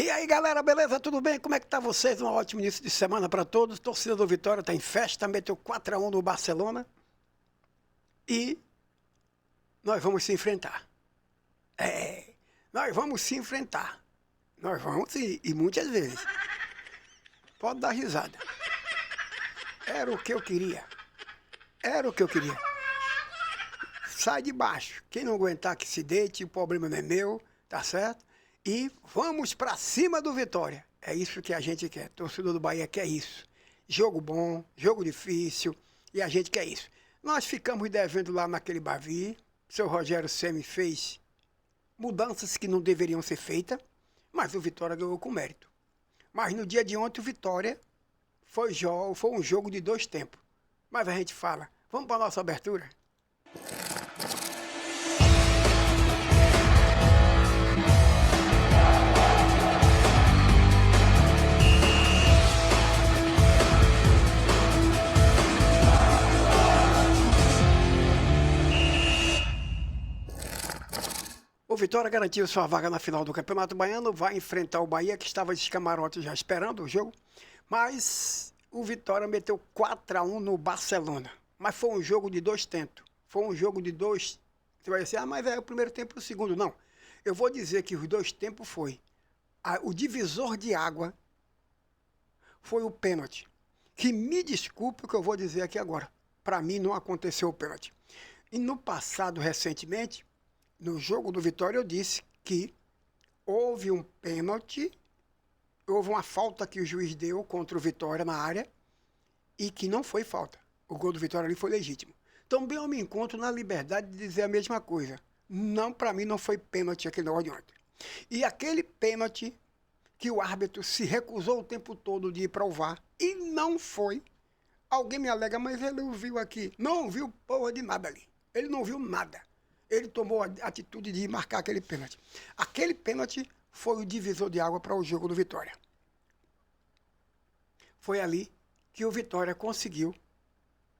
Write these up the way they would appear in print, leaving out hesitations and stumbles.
E aí, galera, beleza? Tudo bem? Como é que tá vocês? Um ótimo início de semana para todos. Torcida do Vitória tá em festa, meteu 4-1 no Barcelona. E nós vamos se enfrentar. Nós vamos se enfrentar. Nós vamos e muitas vezes. Pode dar risada. Era o que eu queria. Era o que eu queria. Sai de baixo. Quem não aguentar que se deite, o problema não é meu, tá certo? E vamos pra cima do Vitória. É isso que a gente quer. Torcedor do Bahia quer isso. Jogo bom, jogo difícil, e a gente quer isso. Nós ficamos devendo lá naquele Bavi. Seu Rogério Ceni fez mudanças que não deveriam ser feitas, mas o Vitória ganhou com mérito. Mas no dia de ontem o Vitória foi um jogo de 2 tempos. Mas a gente fala, vamos para a nossa abertura? O Vitória garantiu sua vaga na final do Campeonato Baiano, vai enfrentar o Bahia, que estava de camarote já esperando o jogo. Mas o Vitória meteu 4-1 no Barcelona. Mas foi um jogo de 2 tempos. Foi um jogo de 2. Você vai dizer, mas é o primeiro tempo e o segundo. Não. Eu vou dizer que os 2 tempos foi. O divisor de água foi o pênalti. Que me desculpe o que eu vou dizer aqui agora. Para mim não aconteceu o pênalti. E no passado, recentemente, no jogo do Vitória, eu disse que houve um pênalti, houve uma falta que o juiz deu contra o Vitória na área e que não foi falta. O gol do Vitória ali foi legítimo. Também eu me encontro na liberdade de dizer a mesma coisa. Não, para mim não foi pênalti aquele negócio de ontem. E aquele pênalti que o árbitro se recusou o tempo todo de ir para o VAR e não foi. Alguém me alega, mas ele não viu aqui. Não viu porra de nada ali. Ele não viu nada. Ele tomou a atitude de marcar aquele pênalti. Aquele pênalti foi o divisor de água para o jogo do Vitória. Foi ali que o Vitória conseguiu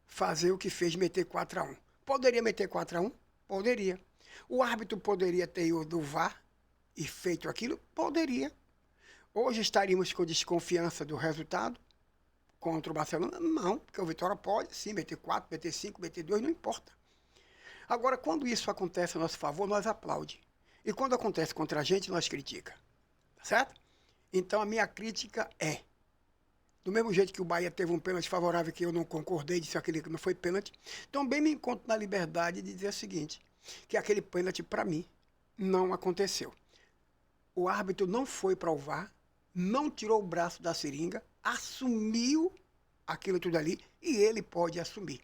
fazer o que fez, meter 4-1. Poderia meter 4-1? Poderia. O árbitro poderia ter ido do VAR e feito aquilo? Poderia. Hoje estaríamos com desconfiança do resultado contra o Barcelona? Não, porque o Vitória pode sim meter 4, meter 5, meter 2, não importa. Agora, quando isso acontece a nosso favor, nós aplaudimos. E quando acontece contra a gente, nós critica. Tá certo? Então, a minha crítica é, do mesmo jeito que o Bahia teve um pênalti favorável que eu não concordei, disse aquele que não foi pênalti, também me encontro na liberdade de dizer o seguinte, que aquele pênalti, para mim, não aconteceu. O árbitro não foi para o VAR, não tirou o braço da seringa, assumiu aquilo tudo ali e ele pode assumir.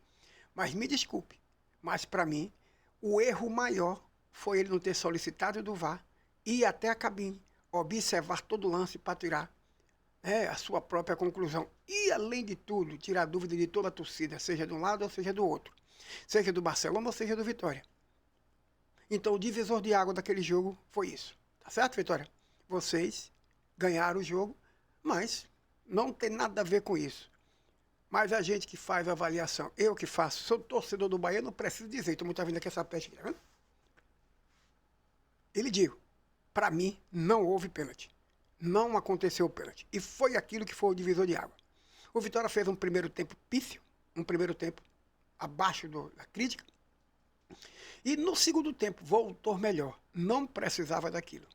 Mas me desculpe, mas para mim, o erro maior foi ele não ter solicitado do VAR, ir até a cabine, observar todo o lance para tirar a sua própria conclusão. E, além de tudo, tirar a dúvida de toda a torcida, seja de um lado ou seja do outro. Seja do Barcelona ou seja do Vitória. Então, o divisor de água daquele jogo foi isso. Tá certo, Vitória? Vocês ganharam o jogo, mas não tem nada a ver com isso. Mas a gente que faz a avaliação, eu que faço, sou torcedor do Bahia, não preciso dizer, estou muito vindo aqui essa peste aqui, tá vendo? Ele digo, para mim não houve pênalti. Não aconteceu o pênalti. E foi aquilo que foi o divisor de água. O Vitória fez um primeiro tempo pífio, um primeiro tempo abaixo da crítica. E no segundo tempo voltou melhor. Não precisava daquilo.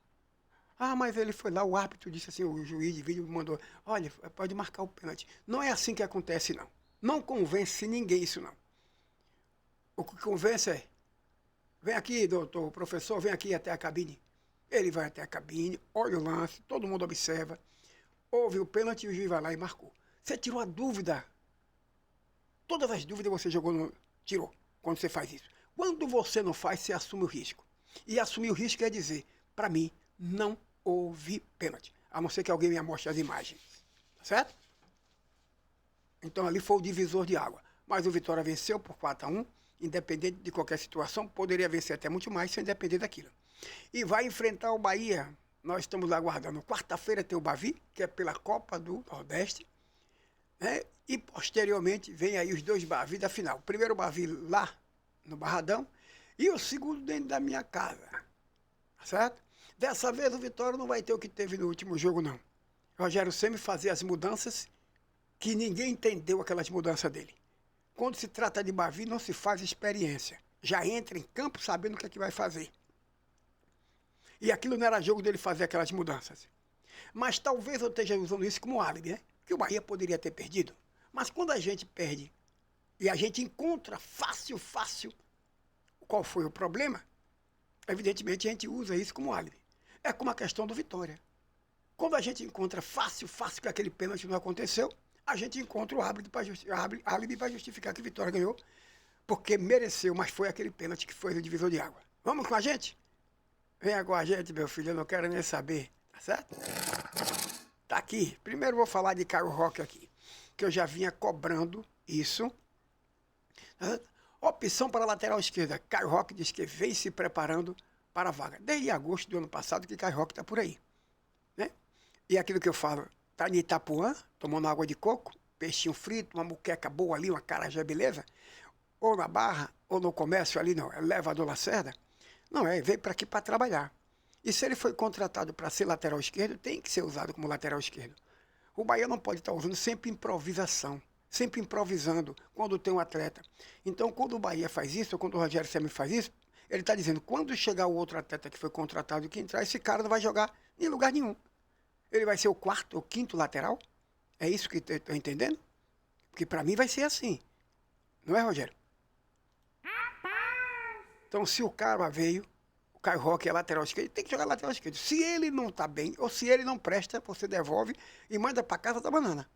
Ah, mas ele foi lá, o árbitro disse assim, o juiz de vídeo mandou, olha, pode marcar o pênalti. Não é assim que acontece, não. Não convence ninguém isso, não. O que convence é, vem aqui, doutor, professor, vem aqui até a cabine. Ele vai até a cabine, olha o lance, todo mundo observa, ouve o pênalti e o juiz vai lá e marcou. Você tirou a dúvida. Todas as dúvidas você tirou quando você faz isso. Quando você não faz, você assume o risco. E assumir o risco quer dizer, para mim, não houve pênalti, a não ser que alguém me mostre as imagens, tá certo? Então ali foi o divisor de água, mas o Vitória venceu por 4-1, independente de qualquer situação, poderia vencer até muito mais sem depender daquilo. E vai enfrentar o Bahia, nós estamos aguardando, quarta-feira tem o Bavi, que é pela Copa do Nordeste, né? E posteriormente vem aí os 2 Bavi da final, o primeiro Bavi lá no Barradão, e o segundo dentro da minha casa, tá certo? Dessa vez o Vitória não vai ter o que teve no último jogo, não. Rogério Ceni fazia as mudanças que ninguém entendeu aquelas mudanças dele. Quando se trata de Bavi, não se faz experiência. Já entra em campo sabendo o que é que vai fazer. E aquilo não era jogo dele fazer aquelas mudanças. Mas talvez eu esteja usando isso como álibi, né? Que o Bahia poderia ter perdido. Mas quando a gente perde e a gente encontra fácil qual foi o problema, evidentemente a gente usa isso como álibi. É como a questão do Vitória. Quando a gente encontra fácil que aquele pênalti não aconteceu, a gente encontra o álibi para justificar que a Vitória ganhou, porque mereceu, mas foi aquele pênalti que foi o divisor de água. Vamos com a gente? Venha com a gente, meu filho, eu não quero nem saber, tá certo? Tá aqui. Primeiro vou falar de Caio Roque aqui, que eu já vinha cobrando isso. Opção para a lateral esquerda. Caio Roque diz que vem se preparando para a vaga. Desde agosto do ano passado que Caio Roque está por aí. Né? E aquilo que eu falo, tá em Itapuã, tomando água de coco, peixinho frito, uma muqueca boa ali, uma acarajé, beleza? Ou na Barra, ou no comércio ali, não, é Elevador Lacerda. Não, veio para aqui para trabalhar. E se ele foi contratado para ser lateral esquerdo, tem que ser usado como lateral esquerdo. O Bahia não pode estar usando sempre improvisação, sempre improvisando quando tem um atleta. Então, quando o Bahia faz isso, ou quando o Rogério Ceni faz isso, ele está dizendo, quando chegar o outro atleta que foi contratado e que entrar, esse cara não vai jogar em lugar nenhum. Ele vai ser o quarto ou quinto lateral? É isso que eu estou entendendo? Porque para mim vai ser assim. Não é, Rogério? Então, se o cara veio, o Caio Roque é lateral esquerdo, tem que jogar lateral esquerdo. Se ele não está bem, ou se ele não presta, você devolve e manda para casa da banana.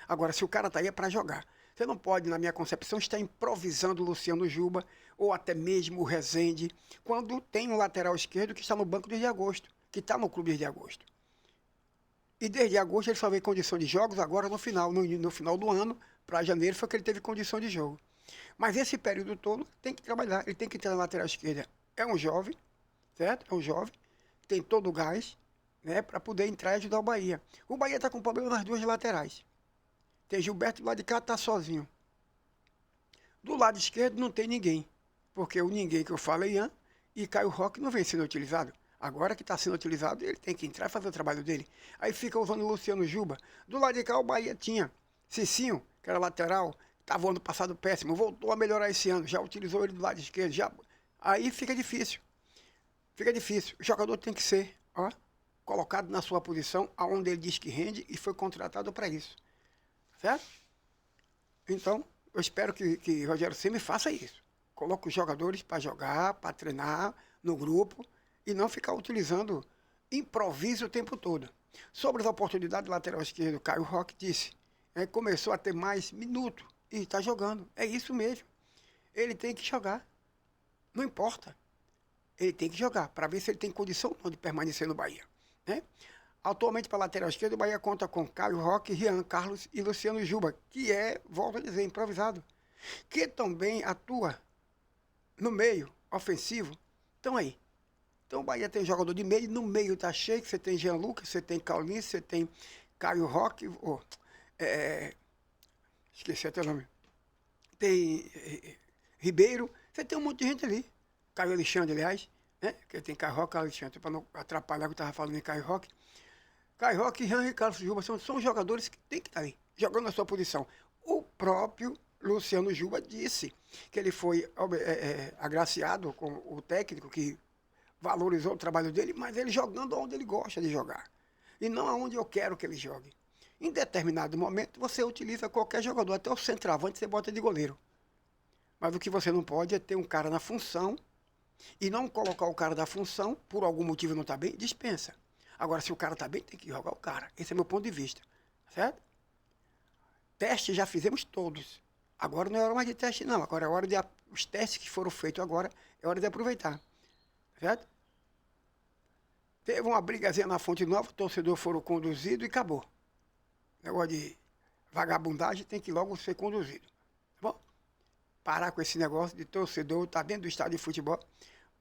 Agora, se o cara está aí é para jogar. Você não pode, na minha concepção, estar improvisando o Luciano Juba ou até mesmo o Rezende, quando tem um lateral esquerdo que está no banco desde agosto, que está no clube desde agosto. E desde agosto ele só veio condição de jogos, agora no final do ano, para janeiro, foi que ele teve condição de jogo. Mas esse período todo tem que trabalhar, ele tem que entrar na lateral esquerda. É um jovem, certo? É um jovem, tem todo o gás, né, para poder entrar e ajudar o Bahia. O Bahia está com problema nas duas laterais. Tem Gilberto do lado de cá, está sozinho. Do lado esquerdo não tem ninguém, porque o ninguém que eu falo é Ian e Caio Roque não vem sendo utilizado. Agora que está sendo utilizado, ele tem que entrar e fazer o trabalho dele. Aí fica usando o Luciano Juba. Do lado de cá o Bahia tinha Cicinho, que era lateral, estava ano passado péssimo, voltou a melhorar esse ano, já utilizou ele do lado esquerdo, já. Aí fica difícil. Fica difícil. O jogador tem que ser, colocado na sua posição, aonde ele diz que rende e foi contratado para isso. Certo? Então, eu espero que Rogério Ceni faça isso. Coloque os jogadores para jogar, para treinar no grupo e não ficar utilizando improviso o tempo todo. Sobre as oportunidades de lateral esquerdo, Caio Roque disse, começou a ter mais minutos e está jogando. É isso mesmo. Ele tem que jogar. Não importa. Ele tem que jogar para ver se ele tem condição ou não de permanecer no Bahia. Né? Atualmente, para a lateral esquerda, o Bahia conta com Caio Roque, Rian Carlos e Luciano Juba, que é, volto a dizer, improvisado, que também atua no meio ofensivo. Então aí. Então o Bahia tem jogador de meio, no meio tá cheio, você tem Jean Lucas, você tem Carlinhos, você tem Caio Roque, esqueci até o nome. Tem Ribeiro, você tem um monte de gente ali. Caio Alexandre, aliás, né? Que tem Caio Roque e Alexandre, para não atrapalhar o que eu estava falando em Caio Roque. Caio Roque, Rian e Carlos Juba são jogadores que tem que estar ali, jogando na sua posição. O próprio Luciano Juba disse que ele foi agraciado com o técnico que valorizou o trabalho dele, mas ele jogando onde ele gosta de jogar. E não aonde eu quero que ele jogue. Em determinado momento, você utiliza qualquer jogador, até o centroavante você bota de goleiro. Mas o que você não pode é ter um cara na função e não colocar o cara da função, por algum motivo não está bem, dispensa. Agora, se o cara está bem, tem que jogar o cara. Esse é meu ponto de vista. Certo? Teste já fizemos todos. Agora não é hora mais de teste, não. Agora é hora de... Os testes que foram feitos agora, é hora de aproveitar. Certo? Teve uma brigazinha na Fonte Nova, o torcedor foram conduzido e acabou. Negócio de vagabundagem tem que logo ser conduzido. Tá bom? Parar com esse negócio de torcedor, tá dentro do estádio de futebol,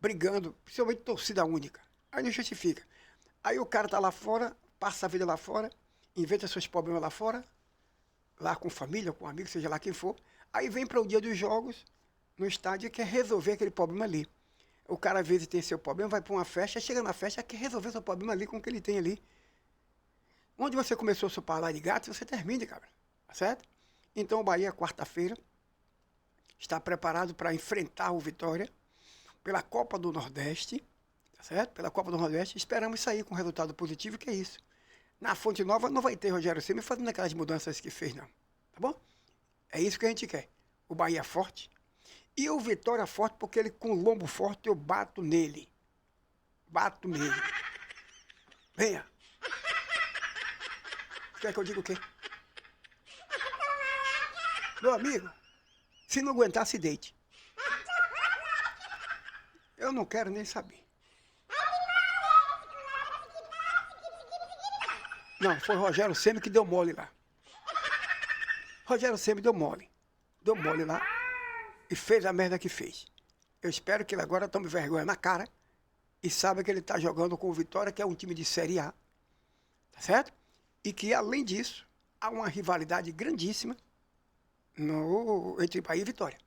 brigando, principalmente torcida única. Aí não justifica. Aí o cara tá lá fora, passa a vida lá fora, inventa seus problemas lá fora, lá com família, com amigo, seja lá quem for. Aí vem para o dia dos jogos, no estádio, e quer resolver aquele problema ali. O cara às vezes tem seu problema, vai para uma festa, chega na festa, quer resolver seu problema ali com o que ele tem ali. Onde você começou seu palar de gato, você termine, cara. Tá certo? Então o Bahia, quarta-feira, está preparado para enfrentar o Vitória pela Copa do Nordeste, tá certo? Pela Copa do Nordeste, esperamos sair com resultado positivo, que é isso. Na Fonte Nova não vai ter Rogério Ceni fazendo aquelas mudanças que fez, não. Tá bom? É isso que a gente quer. O Bahia forte. E o Vitória forte, porque ele com o lombo forte, eu bato nele. Bato nele. Venha. Quer que eu diga o quê? Meu amigo, se não aguentar, se deite. Eu não quero nem saber. Não, foi o Rogério Ceni que deu mole lá. Rogério Ceni deu mole. Deu mole lá e fez a merda que fez. Eu espero que ele agora tome vergonha na cara e saiba que ele está jogando com o Vitória, que é um time de Série A. Tá certo? E que, além disso, há uma rivalidade grandíssima entre Bahia e Vitória.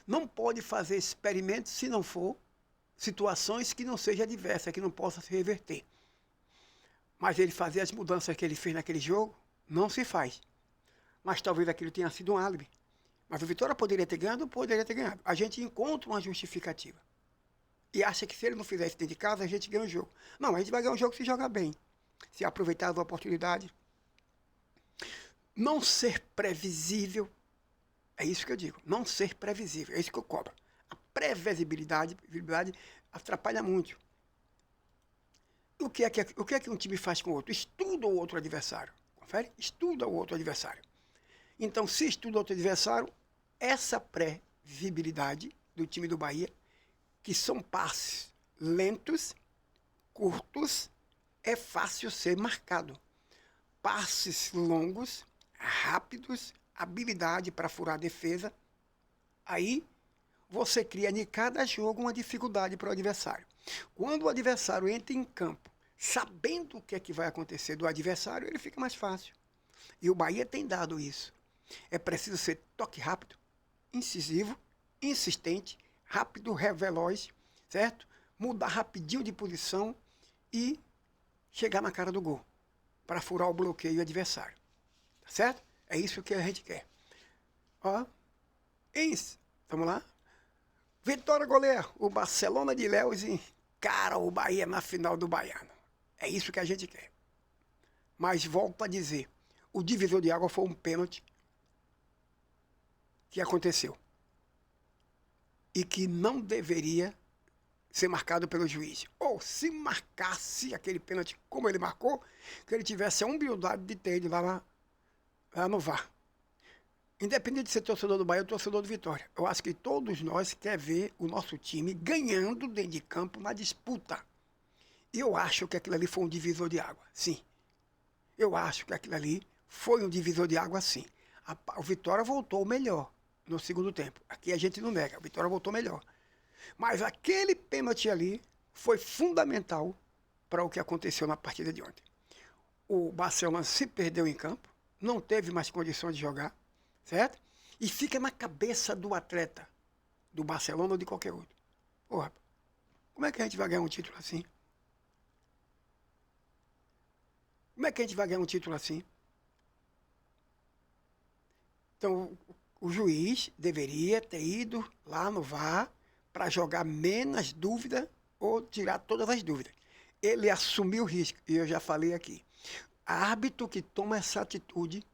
Não pode fazer experimentos se não for situações que não sejam adversas, que não possa se reverter. Mas ele fazer as mudanças que ele fez naquele jogo, não se faz. Mas talvez aquilo tenha sido um álibi. Mas o Vitória poderia ter ganhado, poderia ter ganhado. A gente encontra uma justificativa. E acha que se ele não fizesse dentro de casa, a gente ganha o jogo. Não, a gente vai ganhar o jogo se jogar bem. Se aproveitar da oportunidade. Não ser previsível. É isso que eu digo. Não ser previsível. É isso que eu cobro. A previsibilidade atrapalha muito. O que é que um time faz com o outro? Estuda o outro adversário. Confere? Estuda o outro adversário. Então, se estuda o outro adversário, essa previsibilidade do time do Bahia, que são passes lentos, curtos, é fácil ser marcado. Passes longos, rápidos, habilidade para furar a defesa, aí você cria em cada jogo uma dificuldade para o adversário. Quando o adversário entra em campo, sabendo o que é que vai acontecer do adversário, ele fica mais fácil. E o Bahia tem dado isso. É preciso ser toque rápido, incisivo, insistente, rápido, veloz, certo? Mudar rapidinho de posição e chegar na cara do gol, para furar o bloqueio adversário. Tá certo? É isso que a gente quer. Ó, isso. Vamos lá? Vitória, goleiro. O Barcelona de Léus encara o Bahia na final do Baiano. É isso que a gente quer. Mas volto a dizer, o divisor de água foi um pênalti que aconteceu. E que não deveria ser marcado pelo juiz. Ou se marcasse aquele pênalti como ele marcou, que ele tivesse a humildade de ter ido lá no VAR. Independente de ser torcedor do Bahia ou torcedor do Vitória. Eu acho que todos nós queremos ver o nosso time ganhando dentro de campo na disputa. E eu acho que aquilo ali foi um divisor de água, sim. Eu acho que aquilo ali foi um divisor de água, sim. O Vitória voltou melhor no segundo tempo. Aqui a gente não nega, o Vitória voltou melhor. Mas aquele pênalti ali foi fundamental para o que aconteceu na partida de ontem. O Barcelona se perdeu em campo, não teve mais condições de jogar, certo? E fica na cabeça do atleta, do Barcelona ou de qualquer outro. Porra, como é que a gente vai ganhar um título assim? Como é que a gente vai ganhar um título assim? Então, o juiz deveria ter ido lá no VAR para jogar menos dúvida ou tirar todas as dúvidas. Ele assumiu o risco, e eu já falei aqui. Árbitro que toma essa atitude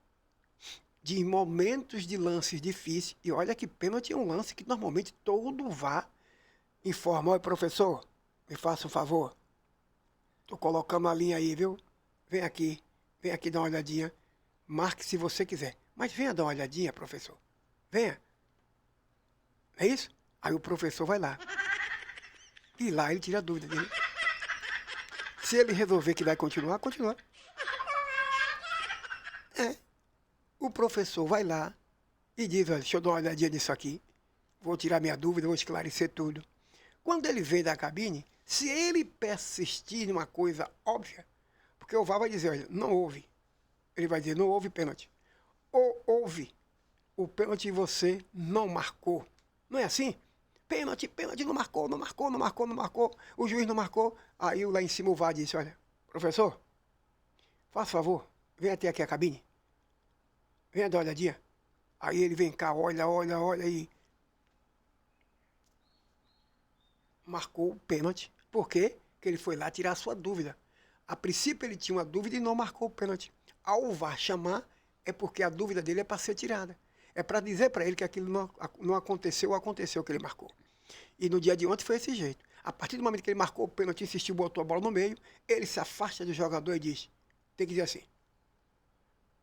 de momentos de lances difíceis, e olha que pênalti é um lance que normalmente todo VAR informa: olha, professor, me faça um favor, estou colocando a linha aí, viu? Vem aqui dar uma olhadinha, marque se você quiser. Mas venha dar uma olhadinha, professor. Venha. É isso? Aí o professor vai lá. E lá ele tira a dúvida dele. Se ele resolver que vai continuar, continua. O professor vai lá e diz: olha, deixa eu dar uma olhadinha nisso aqui. Vou tirar minha dúvida, vou esclarecer tudo. Quando ele vem da cabine, se ele persistir em uma coisa óbvia, porque o VAR vai dizer: olha, não houve. Ele vai dizer: não houve pênalti. Ou houve. O pênalti você não marcou. Não é assim? Pênalti, pênalti, não marcou, não marcou, não marcou, não marcou. O juiz não marcou. Aí lá em cima o VAR disse, olha, professor, faça favor, vem até aqui a cabine. Venha dar uma olhadinha. Aí ele vem cá, olha e marcou o pênalti. Por quê? Porque ele foi lá tirar a sua dúvida. A princípio ele tinha uma dúvida e não marcou o pênalti. Ao o VAR chamar, é porque a dúvida dele é para ser tirada. É para dizer para ele que aquilo não aconteceu ou aconteceu que ele marcou. E no dia de ontem foi desse jeito. A partir do momento que ele marcou o pênalti, insistiu, botou a bola no meio, ele se afasta do jogador e diz, tem que dizer assim,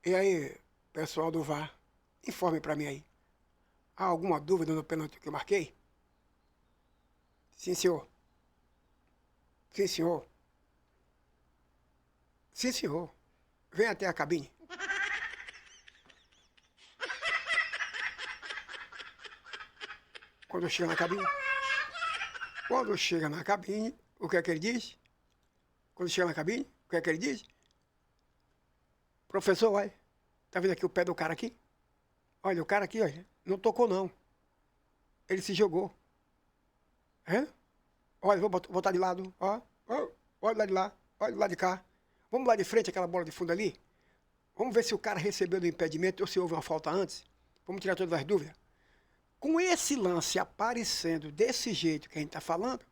e aí, pessoal do VAR, informe para mim aí. Há alguma dúvida no pênalti que eu marquei? Sim, senhor. Sim, senhor. Sim, senhor. Vem até a cabine. Quando chega na cabine, o que é que ele diz? Quando chega na cabine, o que é que ele diz? Professor, olha, tá vendo aqui o pé do cara aqui? Olha, o cara aqui, olha, não tocou não. Ele se jogou. É? Olha, vou botar de lado, ó. Olha lá de lá, olha lá de cá. Vamos lá de frente, aquela bola de fundo ali. Vamos ver se o cara recebeu do impedimento ou se houve uma falta antes. Vamos tirar todas as dúvidas. Com esse lance aparecendo desse jeito que a gente está falando,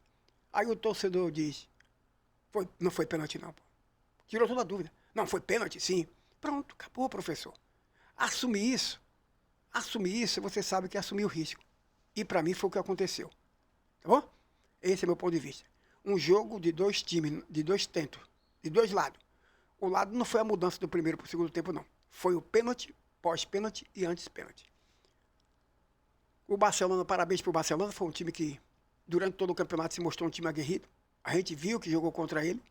aí o torcedor diz, não foi pênalti não, pô. Tirou toda a dúvida. Não, foi pênalti sim. Pronto, acabou, professor. Assumir isso, você sabe que é assumir o risco. E para mim foi o que aconteceu. Tá bom? Esse é meu ponto de vista. Um jogo de dois times, de dois tentos, de dois lados. O lado não foi a mudança do primeiro para o segundo tempo, não. Foi o pênalti, pós-pênalti e antes-pênalti. O Barcelona, parabéns para o Barcelona, foi um time que, durante todo o campeonato, se mostrou um time aguerrido. A gente viu que jogou contra ele.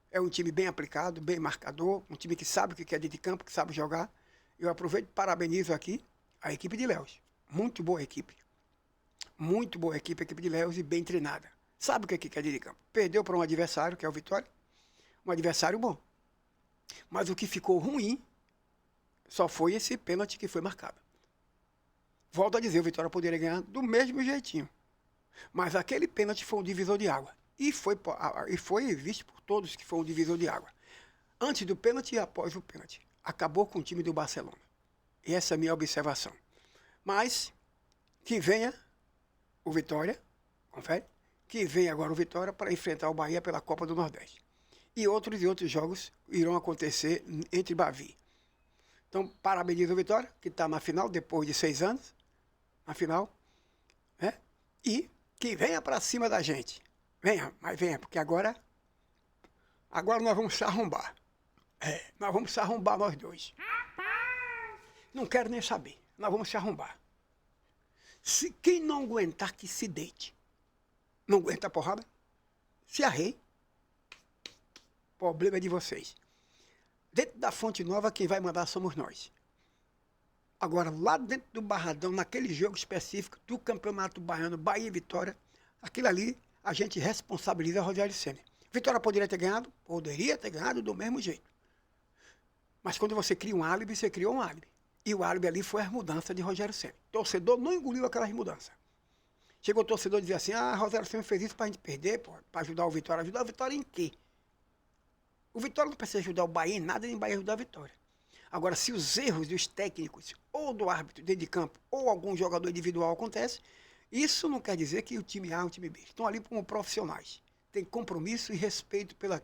É um time bem aplicado, bem marcador, um time que sabe o que é dentro de campo, que sabe jogar. Eu aproveito e parabenizo aqui a equipe de Léus. Muito boa equipe. Muito boa equipe, a equipe de Léus e bem treinada. Sabe o que é dentro de campo. Perdeu para um adversário, que é o Vitória. Um adversário bom. Mas o que ficou ruim só foi esse pênalti que foi marcado. Volto a dizer, o Vitória poderia ganhar do mesmo jeitinho. Mas aquele pênalti foi um divisor de água. E foi visto por todos que foi um divisor de água. Antes do pênalti e após o pênalti. Acabou com o time do Barcelona. E essa é a minha observação. Mas que venha o Vitória, confere? Que venha agora o Vitória para enfrentar o Bahia pela Copa do Nordeste. E outros jogos irão acontecer entre Bavi. Então, parabenizo o Vitória, que está na final depois de 6 anos. Na final. Né? E que venha para cima da gente. Venha, mas venha, porque agora nós vamos se arrombar. Nós vamos se arrombar nós dois. Não quero nem saber. Nós vamos se arrombar. Se quem não aguentar, que se deite. Não aguenta a porrada? Se arrei. O problema é de vocês. Dentro da Fonte Nova, quem vai mandar somos nós. Agora, lá dentro do Barradão, naquele jogo específico do Campeonato Baiano, Bahia e Vitória, aquilo ali, a gente responsabiliza o Rogério Ceni. Vitória poderia ter ganhado? Poderia ter ganhado do mesmo jeito. Mas quando você cria um álibi, você criou um álibi. E o álibi ali foi as mudanças de Rogério Ceni. O torcedor não engoliu aquelas mudanças. Chegou o torcedor e dizia assim, Rogério Ceni fez isso para a gente perder, para ajudar o Vitória. Ajudar o Vitória em quê? O Vitória não precisa ajudar o Bahia em nada, nem o Bahia ajudar a Vitória. Agora, se os erros dos técnicos, ou do árbitro dentro de campo, ou algum jogador individual acontece, isso não quer dizer que o time A é um time B. Estão ali como profissionais. Tem compromisso e respeito pela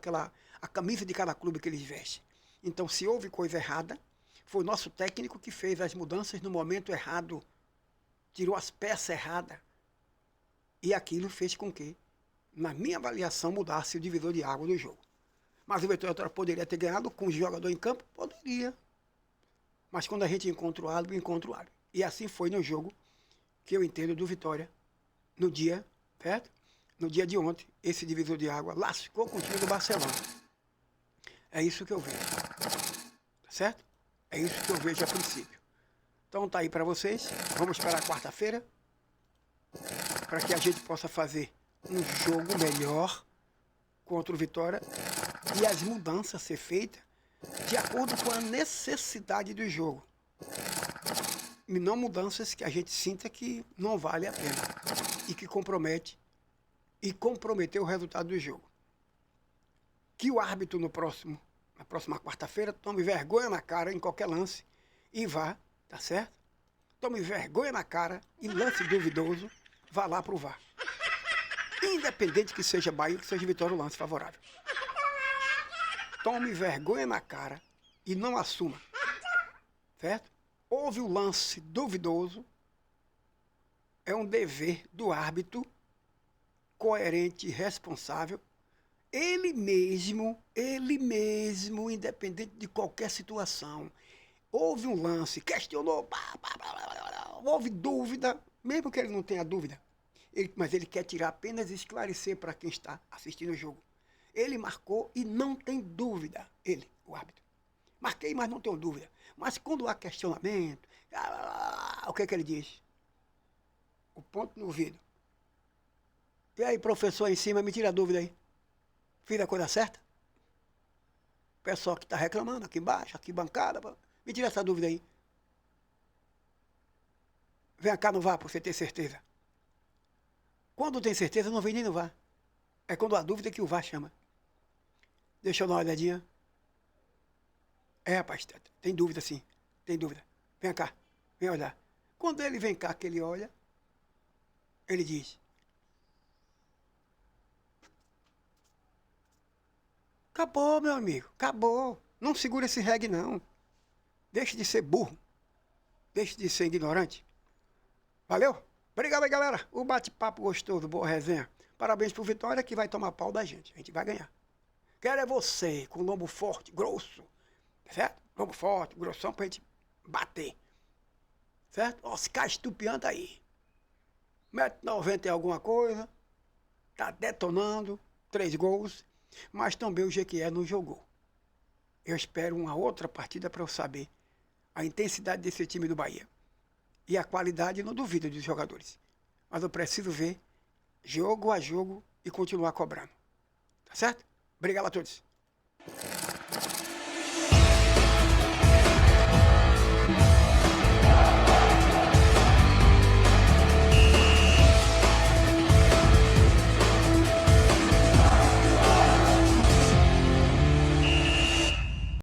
a camisa de cada clube que eles vestem. Então, se houve coisa errada, foi o nosso técnico que fez as mudanças no momento errado, tirou as peças erradas. E aquilo fez com que, na minha avaliação, mudasse o divisor de água do jogo. Mas o Vitória poderia ter ganhado com o jogador em campo? Poderia. Mas quando a gente encontra o árbitro, encontra o árbitro. E assim foi no jogo que eu entendo do Vitória. No dia, certo? No dia de ontem, esse divisor de água lascou com o time do Barcelona. É isso que eu vejo. Tá certo? É isso que eu vejo a princípio. Então tá aí para vocês. Vamos esperar quarta-feira para que a gente possa fazer um jogo melhor contra o Vitória e as mudanças ser feitas de acordo com a necessidade do jogo. E não mudanças que a gente sinta que não vale a pena. e que compromete e comprometeu o resultado do jogo. Que o árbitro na próxima quarta-feira tome vergonha na cara em qualquer lance e vá, tá certo? Tome vergonha na cara e lance duvidoso, vá lá pro VAR. Independente que seja Bahia ou que seja Vitória o lance favorável. Tome vergonha na cara e não assuma, certo? Houve o lance duvidoso, é um dever do árbitro, coerente e responsável, ele mesmo, independente de qualquer situação, houve um lance, questionou, houve dúvida, mesmo que ele não tenha dúvida, mas ele quer tirar apenas e esclarecer para quem está assistindo o jogo. Ele marcou e não tem dúvida, ele, o árbitro. Marquei, mas não tenho dúvida. Mas quando há questionamento, o que é que ele diz? O ponto no ouvido. E aí, professor aí em cima, me tira a dúvida aí. Fiz a coisa certa? O pessoal que está reclamando aqui embaixo, aqui bancada, me tira essa dúvida aí. Vem cá no VAR para você ter certeza. Quando tem certeza, não vem nem no VAR. É quando há dúvida que o VAR chama. Deixa eu dar uma olhadinha. É, rapaz, tem dúvida sim. Tem dúvida. Vem cá, vem olhar. Quando ele vem cá, que ele olha, ele diz: acabou, meu amigo, acabou. Não segura esse reggae, não. Deixe de ser burro. Deixe de ser ignorante. Valeu? Obrigado aí, galera. O bate-papo gostoso, boa resenha. Parabéns pro Vitória que vai tomar pau da gente. A gente vai ganhar. Quero é você com lombo forte, grosso. Certo? Lombo forte, grossão pra gente bater. Certo? Ó, se cá estupiando aí. 1,90 m e alguma coisa. Tá detonando. 3 gols. Mas também o Jequié não jogou. Eu espero uma outra partida para eu saber a intensidade desse time do Bahia. E a qualidade não duvido dos jogadores. Mas eu preciso ver jogo a jogo e continuar cobrando. Tá certo? Obrigado a todos.